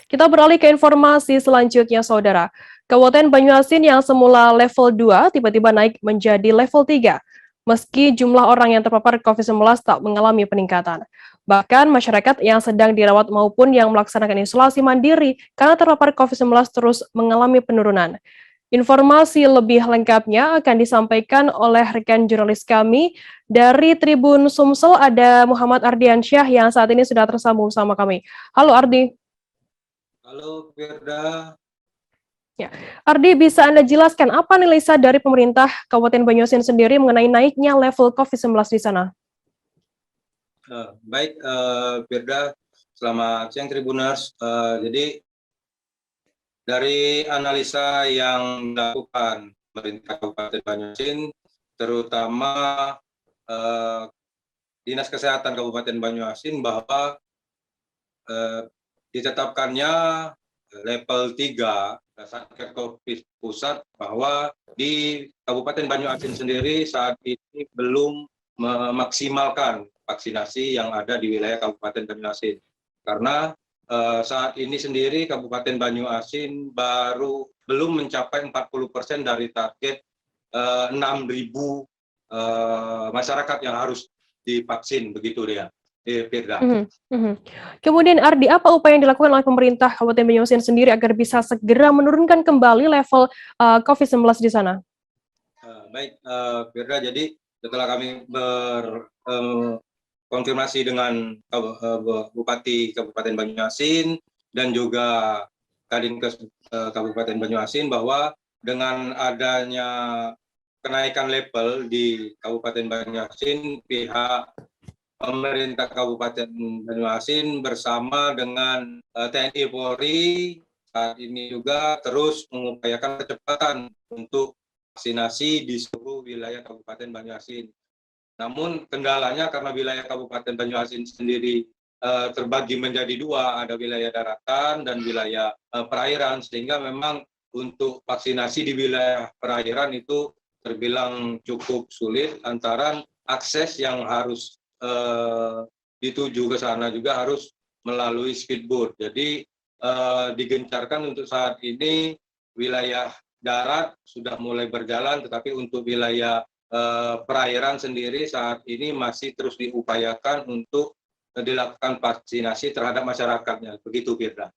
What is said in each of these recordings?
Kita beralih ke informasi selanjutnya, Saudara. Kabupaten Banyuasin yang semula level 2 tiba-tiba naik menjadi level 3, meski jumlah orang yang terpapar COVID-19 tak mengalami peningkatan. Bahkan masyarakat yang sedang dirawat maupun yang melaksanakan isolasi mandiri karena terpapar COVID-19 terus mengalami penurunan. Informasi lebih lengkapnya akan disampaikan oleh rekan jurnalis kami dari Tribun Sumsel, ada Muhammad Ardiansyah yang saat ini sudah tersambung sama kami. Halo Ardi. Halo Firda. Ya, Ardi, bisa Anda jelaskan apa analisa dari pemerintah Kabupaten Banyuasin sendiri mengenai naiknya level COVID-19 di sana? Baik, Firda, selamat siang Tribuners. Jadi dari analisa yang dilakukan pemerintah Kabupaten Banyuasin, terutama Dinas Kesehatan Kabupaten Banyuasin, bahwa ditetapkannya level 3 Satgas Covid pusat, bahwa di Kabupaten Banyuasin sendiri saat ini belum memaksimalkan vaksinasi yang ada di wilayah Kabupaten Banyuasin. Karena saat ini sendiri Kabupaten Banyuasin belum mencapai 40% dari target 6.000 masyarakat yang harus divaksin, begitu dia. Firda. Kemudian Ardi, apa upaya yang dilakukan oleh pemerintah Kabupaten Banyuasin sendiri agar bisa segera menurunkan kembali level COVID-19 di sana? Baik, Firda, jadi setelah kami berkonfirmasi dengan Bupati Kabupaten Banyuasin dan juga Kadinkes Kabupaten Banyuasin, bahwa dengan adanya kenaikan level di Kabupaten Banyuasin, pihak pemerintah Kabupaten Banyuasin bersama dengan TNI Polri saat ini juga terus mengupayakan kecepatan untuk vaksinasi di seluruh wilayah Kabupaten Banyuasin. Namun kendalanya karena wilayah Kabupaten Banyuasin sendiri terbagi menjadi dua, ada wilayah daratan dan wilayah perairan, sehingga memang untuk vaksinasi di wilayah perairan itu terbilang cukup sulit, antara akses yang harus dituju ke sana juga harus melalui speedboat. Jadi digencarkan untuk saat ini wilayah darat sudah mulai berjalan, tetapi untuk wilayah perairan sendiri saat ini masih terus diupayakan untuk dilakukan vaksinasi terhadap masyarakatnya. Begitu, Firda.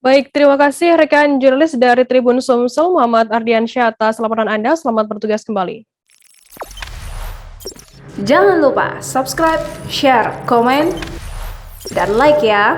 Baik, terima kasih rekan jurnalis dari Tribun Sumsel, Muhammad Ardiansyah, atas laporan Anda. Selamat bertugas kembali. Jangan lupa subscribe, share, komen, dan like ya.